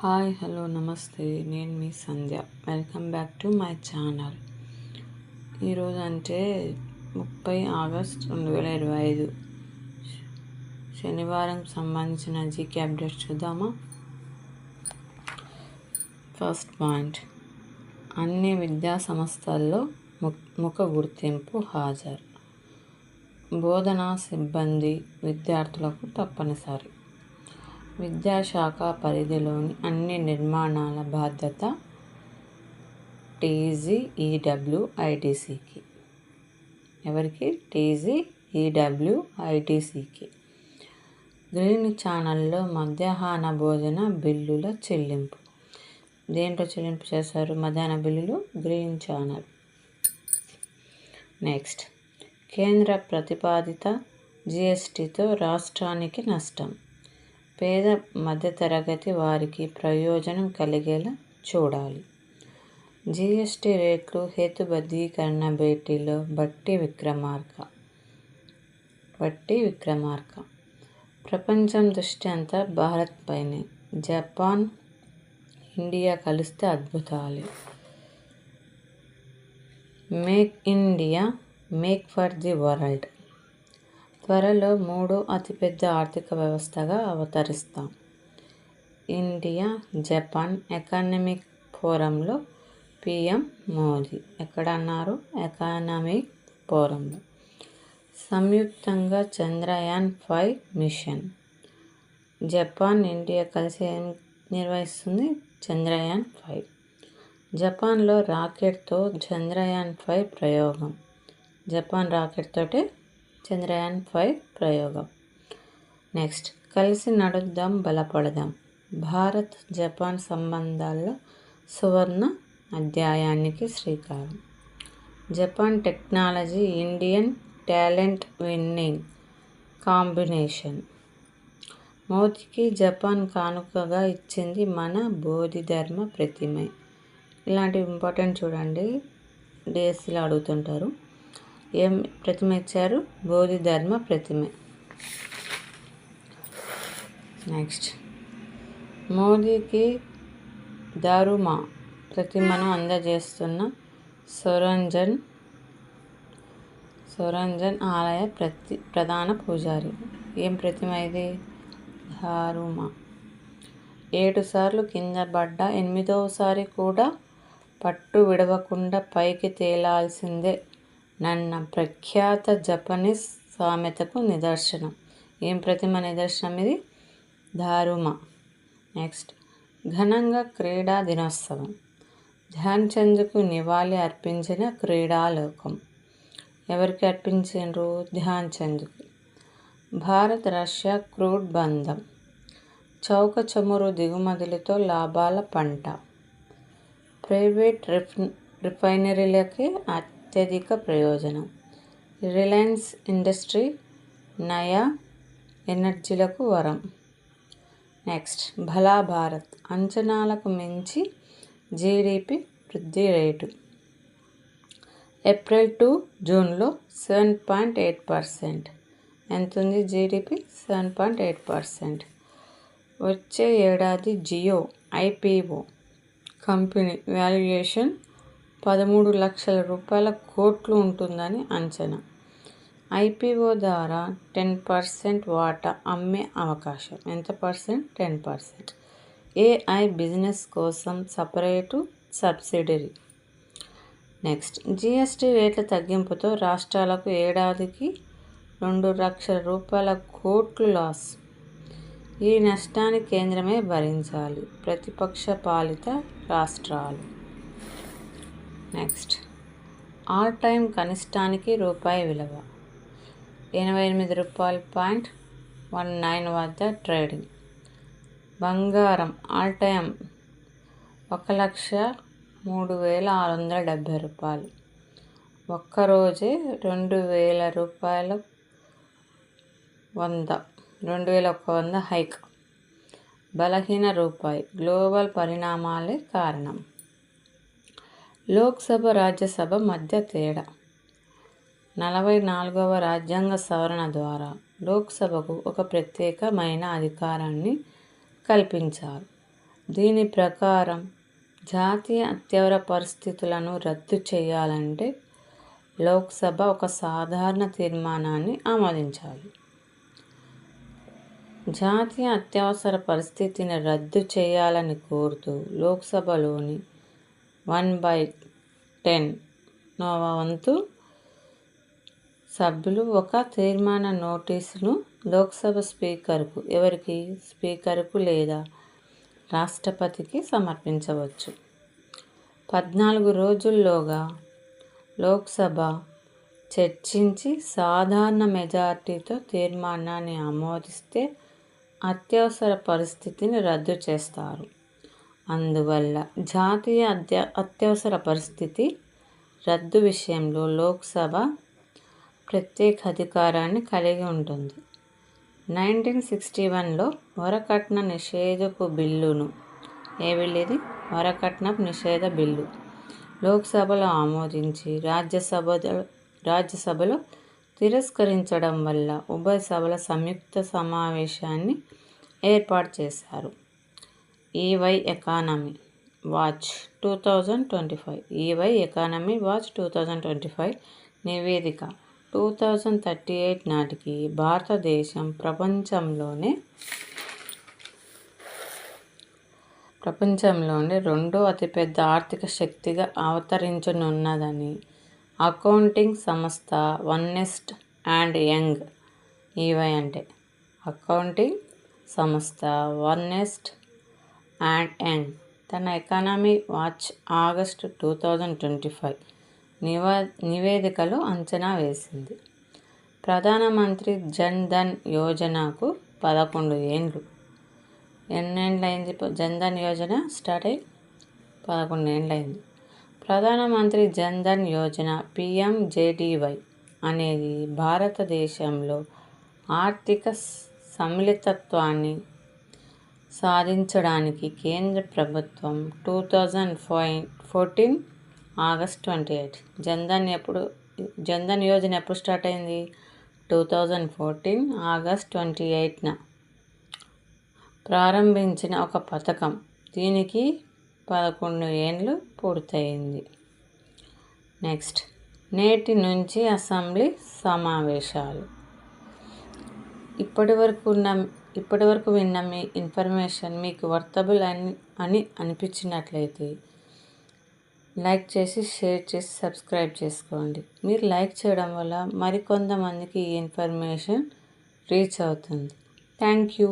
Hi hello నమస్తే, నేను మీ Sandhya. Welcome back to my channel. ఈరోజు అంటే 30 ఆగస్ట్ 2025 శనివారం సంబంధించిన జీకే అప్డేట్స్ చూద్దామా. ఫస్ట్ పాయింట్, అన్ని విద్యా సంస్థల్లో ముఖ గుర్తింపు హాజరు. బోధనా సిబ్బంది విద్యార్థులకు తప్పనిసరి. విద్యాశాఖ పరిధిలోని అన్ని నిర్మాణాల బాధ్యత TGEWITCకి. ఎవరికి? TGEWITCకి. గ్రీన్ ఛానల్లో మధ్యాహ్న భోజన బిల్లుల చెల్లింపు. దేంట్లో చెల్లింపు చేశారు మధ్యాహ్న బిల్లులు? Green channel. నెక్స్ట్, కేంద్ర ప్రతిపాదిత GSTతో రాష్ట్రానికి నష్టం. పేద మధ్యతరగతి వారికి ప్రయోజనం కలిగేలా చూడాలి. GST రేట్లు హేతుబద్ధీకరణ భేటీలో బట్టి విక్రమార్క. ప్రపంచం దృష్టి అంతా భారత్ పైనే. జపాన్, ఇండియా కలిస్తే అద్భుతాలే. Make India, make for the world. త్వరలో మూడో అతిపెద్ద ఆర్థిక వ్యవస్థగా అవతరిస్తాం. ఇండియా జపాన్ ఎకనామిక్ ఫోరంలో PM మోదీ. ఎక్కడ అన్నారు? ఎకనామిక్ ఫోరంలో. సంయుక్తంగా చంద్రయాన్-5 మిషన్. జపాన్, ఇండియా కలిసి ఏం నిర్వహిస్తుంది? చంద్రయాన్-5. జపాన్లో రాకెట్తో చంద్రయాన్-5 ప్రయోగం. జపాన్ రాకెట్ తోటే చంద్రయాన్-5 ప్రయోగం. నెక్స్ట్, కలిసి నడుద్దాం, బలపడదాం. భారత్ జపాన్ సంబంధాల్లో సువర్ణ అధ్యాయానికి శ్రీకారం. Japan technology, Indian talent winnowing combination. మోదీకి జపాన్ కానుకగా ఇచ్చింది మన బోధిధర్మ ప్రతిమే. ఇలాంటి ఇంపార్టెంట్ చూడండి, DSCలో అడుగుతుంటారు. ఏం ప్రతిమ ఇచ్చారు? బోధిధర్మ ప్రతిమే. నెక్స్ట్, మోదీకి దారుమా ప్రతిమను అందజేస్తున్న సొరంజన్ ఆలయ ప్రధాన పూజారి. ఏం ప్రతిమ ఇది? దారుమా. 7 సార్లు కింద పడ్డ 8వసారి కూడా పట్టు విడవకుండా పైకి తేలాల్సిందే నన్న ప్రఖ్యాత జపనీస్ సామెతకు నిదర్శనం. ఏం ప్రతిమ నిదర్శనం ఇది? దారుమా. నెక్స్ట్, ఘనంగా క్రీడా దినోత్సవం. ధ్యాన్ చంద్కు నివాళి అర్పించిన క్రీడాలోకం. ఎవరికి అర్పించారు? ధ్యాన్ చంద్కు. భారత్ రష్యా క్రూడ్ బంధం. చౌక చమురు దిగుమతులతో లాభాల పంట. ప్రైవేట్ రిఫైనరీలకి అత్యధిక ప్రయోజనం. రిలయన్స్ ఇండస్ట్రీ నయా ఎనర్జీలకు వరం. నెక్స్ట్, భలా భారత్. అంచనాలకు మించి GDP వృద్ధి రేటు. ఏప్రిల్ టు జూన్లో 7.8%. ఎంత ఉంది GDP? 7.8%. వచ్చే ఏడాది జియో IPO కంపెనీ వాల్యుయేషన్ 13 లక్షల కోట్లు ఉంటుందని అంచనా. IPO ద్వారా 10% వాటా అమ్మే అవకాశం. ఎంత పర్సెంట్? 10%. AI బిజినెస్ కోసం సపరేటు సబ్సిడరీ. నెక్స్ట్, GST రేట్ల తగ్గింపుతో రాష్ట్రాలకు ఏడాదికి 2 లక్షల కోట్లు లాస్. ఈ నష్టాన్ని కేంద్రమే భరించాలి. ప్రతిపక్ష పాలిత రాష్ట్రాలు. నెక్స్ట్, ఆల్ టైమ్ కనిష్టానికి రూపాయి విలువ. 88.19 వద్ద ట్రేడింగ్. బంగారం ఆల్ టైమ్ 1,03,670 రూపాయలు. ఒక్కరోజే 2,100 హైక్. బలహీన రూపాయి. గ్లోబల్ పరిణామాలే కారణం. లోక్సభ రాజ్యసభ మధ్య తేడా. 44వ రాజ్యాంగ సవరణ ద్వారా లోక్సభకు ఒక ప్రత్యేకమైన అధికారాన్ని కల్పించారు. దీని ప్రకారం జాతీయ అత్యవసర పరిస్థితులను రద్దు చేయాలంటే లోక్సభ ఒక సాధారణ తీర్మానాన్ని ఆమోదించాలి. జాతీయ అత్యవసర పరిస్థితిని రద్దు చేయాలని కోరుతూ లోక్సభలోని 1/10 వంతు సభ్యులు ఒక తీర్మాన నోటీసును లోక్సభ స్పీకర్కు లేదా రాష్ట్రపతికి సమర్పించవచ్చు. 14 రోజుల్లోగా లోక్సభ చర్చించి సాధారణ మెజార్టీతో తీర్మానాన్ని ఆమోదిస్తే అత్యవసర పరిస్థితిని రద్దు చేస్తారు. అందువల్ల జాతీయ అత్యవసర పరిస్థితి రద్దు విషయంలో లోక్సభ ప్రత్యేక అధికారాన్ని కలిగి ఉంటుంది. 1961లో వరకట్న నిషేధపు బిల్లును వరకట్నపు నిషేధ బిల్లు లోక్సభలో ఆమోదించి రాజ్యసభలో తిరస్కరించడం వల్ల ఉభయ సభల సంయుక్త సమావేశాన్ని ఏర్పాటు చేశారు. EY ఎకానమీ వాచ్ 2025 నివేదిక 2038 నాటికి భారతదేశం ప్రపంచంలోనే రెండో అతిపెద్ద ఆర్థిక శక్తిగా అవతరించనున్నదని అకౌంటింగ్ సంస్థ ఎర్నెస్ట్ అండ్ యంగ్ EY అంటే అకౌంటింగ్ సంస్థ ఎర్నెస్ట్ అండ్ యంగ్ తన ఎకానమీ వాచ్ ఆగస్టు 2025 నివేదికలో అంచనా వేసింది. ప్రధానమంత్రి జన్ ధన్ యోజనకు 11 ఏళ్ళు. ఎన్నేళ్ళైంది జన్ ధన్ యోజన స్టార్ట్ అయ్యి? 11 ఏళ్ళైంది. ప్రధానమంత్రి జన్ ధన్ యోజన PMJDY అనేది భారతదేశంలో ఆర్థిక సమ్మిళితత్వాన్ని సాధించడానికి కేంద్ర ప్రభుత్వం 2014 ఆగస్ట్ 28 జన్ ధన్ యోజన ఎప్పుడు స్టార్ట్ అయింది? 2014 ఆగస్ట్ 28న ప్రారంభించిన ఒక పథకం. దీనికి 11 ఏళ్ళు పూర్తయింది. నెక్స్ట్, నేటి నుంచి అసెంబ్లీ సమావేశాలు. ఇప్పటివరకు విన్న మీ ఇన్ఫర్మేషన్ మీకు వర్తబుల్ అని అనిపించినట్లయితే లైక్ చేసి, షేర్ చేసి, సబ్స్క్రైబ్ చేసుకోండి. మీరు లైక్ చేయడం వల్ల మరికొంతమందికి ఈ ఇన్ఫర్మేషన్ రీచ్ అవుతుంది. Thank you.